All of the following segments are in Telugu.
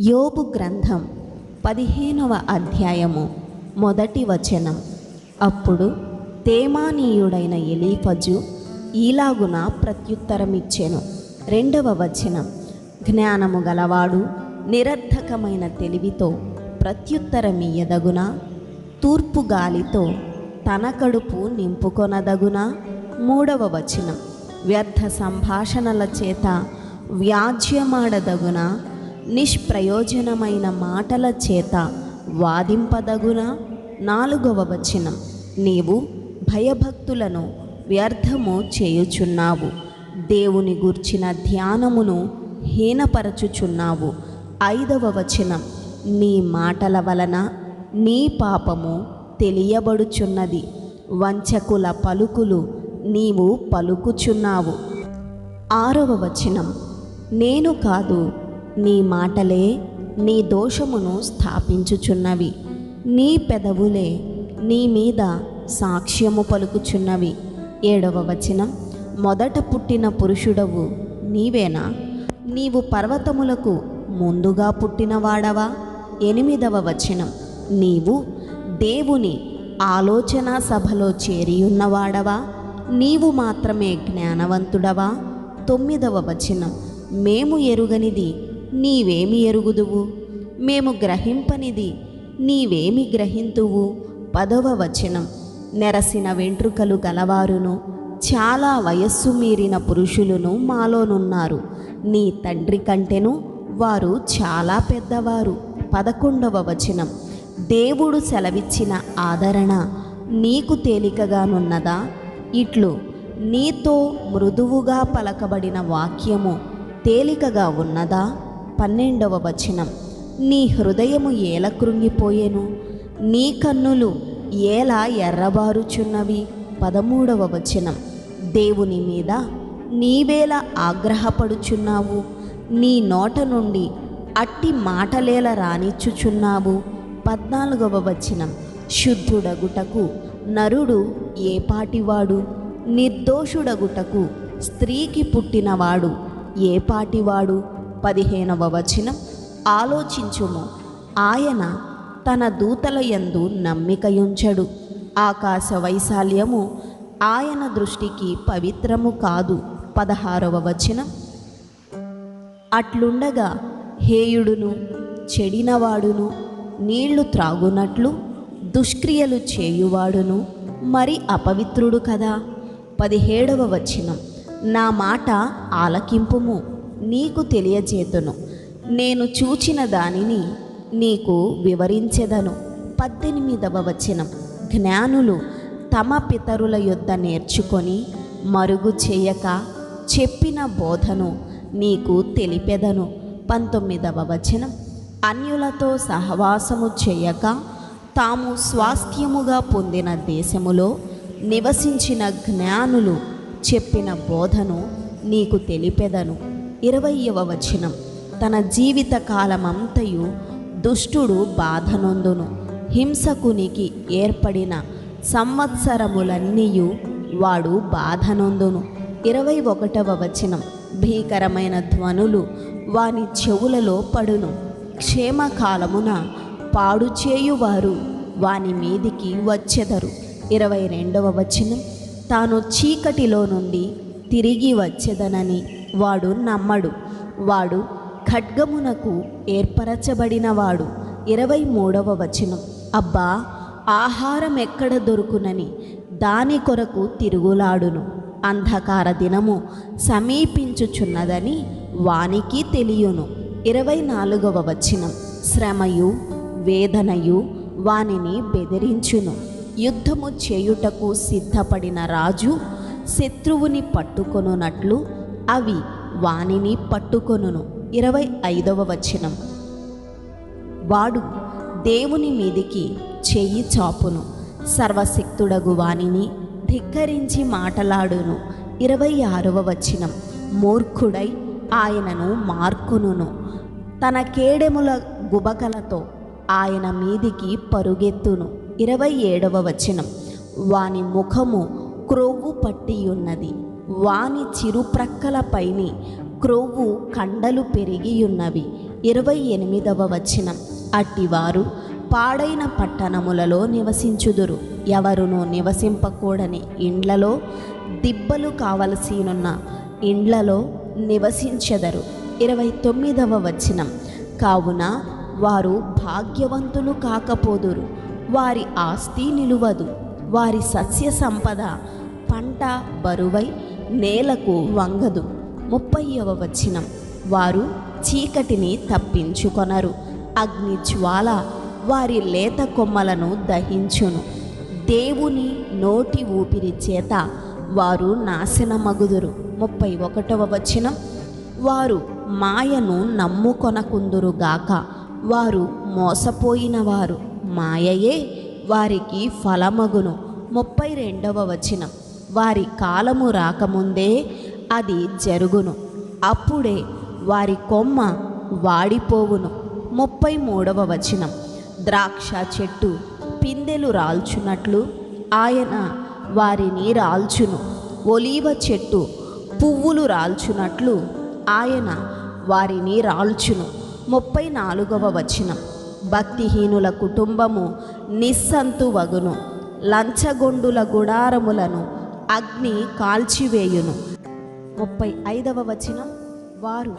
యోబు గ్రంథం 15వ అధ్యాయము మొదటి వచనం. అప్పుడు తేమానీయుడైన ఎలీఫజు ఈలాగున ప్రత్యుత్తరమిచ్చెను. 2వ వచనం. జ్ఞానము గలవాడు నిరర్థకమైన తెలివితో ప్రత్యుత్తరమియ్యదగునా? తూర్పు గాలితో తన కడుపు నింపుకొనదగునా? 3వ వచనం. వ్యర్థ సంభాషణల చేత వ్యాజ్యమాడదగునా? నిష్ప్రయోజనమైన మాటల చేత వాదింపదగునా? 4వ వచనం. నీవు భయభక్తులను వ్యర్థము చేయుచున్నావు, దేవుని గూర్చిన ధ్యానమును హీనపరచుచున్నావు. 5వ వచనం. నీ మాటల వలన నీ పాపము తెలియబడుచున్నది, వంచకుల పలుకులు నీవు పలుకుచున్నావు. 6వ వచనం. నేను కాదు, నీ మాటలే నీ దోషమును స్థాపించుచున్నవి, నీ పెదవులే నీ మీద సాక్ష్యము పలుకుచున్నవి. 7వ వచనం. మొదట పుట్టిన పురుషుడవు నీవేనా? నీవు పర్వతములకు ముందుగా పుట్టినవాడవా? 8వ వచనం. నీవు దేవుని ఆలోచన సభలో చేరియున్నవాడవా? నీవు మాత్రమే జ్ఞానవంతుడవా? 9వ వచనం. మేము ఎరుగనిది నీవేమి ఎరుగుదువు? మేము గ్రహింపనిది నీవేమి గ్రహింతువు? 10వ వచనం. నెరసిన వెంట్రుకలు గలవారును చాలా వయస్సు మీరిన పురుషులను మాలోనున్నారు, నీ తండ్రి కంటెను వారు చాలా పెద్దవారు. 11వ వచనం. దేవుడు సెలవిచ్చిన ఆదరణ నీకు తేలికగానున్నదా? ఇట్లు నీతో మృదువుగా పలకబడిన వాక్యము తేలికగా ఉన్నదా? 12వ వచనం. నీ హృదయము ఏల కృంగిపోయెను, నీ కన్నులు ఏలా ఎర్రబారుచున్నవి? 13వ వచనం. దేవుని మీద నీవేల ఆగ్రహపడుచున్నావు, నీ నోట నుండి అట్టి మాటలేల రానిచ్చుచున్నావు? 14వ వచనం. శుద్ధుడగుటకు నరుడు ఏపాటివాడు? నిర్దోషుడగుటకు స్త్రీకి పుట్టినవాడు ఏపాటివాడు? 15వ వచనం. ఆలోచించుము, ఆయన తన దూతల యందు నమ్మికయుంచడు, ఆకాశ వైశాల్యము ఆయన దృష్టికి పవిత్రము కాదు. 16వ వచనం. అట్లుండగా హేయుడును చెడినవాడును నీళ్లు త్రాగునట్లు దుష్క్రియలు చేయువాడును మరి అపవిత్రుడు కదా? 17వ వచనం. నా మాట ఆలకింపుము, నీకు తెలియజేతును, నేను చూచిన దానిని నీకు వివరించెదను. 18వ వచనం. జ్ఞానులు తమ పితరుల యొద్ద నేర్చుకొని మరుగు చేయక చెప్పిన బోధను నీకు తెలిపెదను. 19వ వచనం. అన్యులతో సహవాసము చేయక తాము స్వాస్థ్యముగా పొందిన దేశములో నివసించిన జ్ఞానులు చెప్పిన బోధను నీకు తెలిపెదను. 20వ వచనం. తన జీవిత కాలమంతయు దుష్టుడు బాధనొందును, హింసకునికి ఏర్పడిన సంవత్సరములన్నీయు వాడు బాధనొందును. 21వ వచనం. భీకరమైన ధ్వనులు వాని చెవులలో పడును, క్షేమకాలమున పాడు చేయువారు వాని మీదికి వచ్చెదరు. 22వ వచనం. తాను చీకటిలో నుండి తిరిగి వచ్చెదనని వాడు నమ్మడు, వాడు ఖడ్గమునకు ఏర్పరచబడినవాడు. 23వ వచనం. అబ్బా, ఆహారం ఎక్కడ దొరుకునని దాని కొరకు తిరుగులాడును, అంధకార దినము సమీపించుచున్నదని వానికి తెలియను. 24వ వచనం. శ్రమయు వేదనయు వానిని బెదిరించును, యుద్ధము చేయుటకు సిద్ధపడిన రాజు శత్రువుని పట్టుకొనున్నట్లు అవి వానిని పట్టుకొనును. 25వ వచనం. వాడు దేవుని మీదికి చెయ్యి చాపును, సర్వశక్తుడగు వానిని ధిక్కరించి మాటలాడును. 26వ వచనం. మూర్ఖుడై ఆయనను మార్కొనును, తన కేడెముల గుబకలతో ఆయన మీదికి పరుగెత్తును. 27వ వచనం. వాని ముఖము క్రొవ్వు పట్టియున్నది, వాని చిరుప్రక్కలపైని క్రొవ్వు కండలు పెరిగియున్నవి. 28వ వచనం. అట్టివారు పాడైన పట్టణములలో నివసించుదురు, ఎవరునూ నివసింపకూడని ఇండ్లలో, దిబ్బలు కావలసినున్న ఇండ్లలో నివసించెదరు. 29వ వచనం. కావున వారు భాగ్యవంతులు కాకపోదురు, వారి ఆస్తి నిలువదు, వారి సస్య సంపద పంట బరువై నేలకు వంగదు. 30వ వచనం. వారు చీకటిని తప్పించుకొనరు, అగ్ని జ్వాల వారి లేత కొమ్మలను దహించును. దేవుని నోటి ఊపిరి చేత వారు నాశనమగుదురు. 31వ వచనం. వారు మాయను నమ్ముకొనకుందురుగాక, వారు మోసపోయినవారు, మాయయే వారికి ఫలమగును. 32వ వచనం. వారి కాలము రాకముందే అది జరుగును, అప్పుడే వారి కొమ్మ వాడిపోవును. 33వ వచనం. ద్రాక్ష చెట్టు పిందెలు రాల్చున్నట్లు ఆయన వారిని రాల్చును, ఒలీవ చెట్టు పువ్వులు రాల్చున్నట్లు ఆయన వారిని రాల్చును. 34వ వచనం. భక్తిహీనుల కుటుంబము నిస్సంతువగును, లంచగొండుల గుడారములను అగ్ని కాల్చివేయును. 35వ వచనం. వారు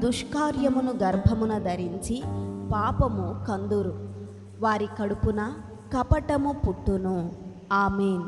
దుష్కార్యమును గర్భమున ధరించి పాపము కందురు, వారి కడుపున కపటము పుట్టును. ఆమేన్.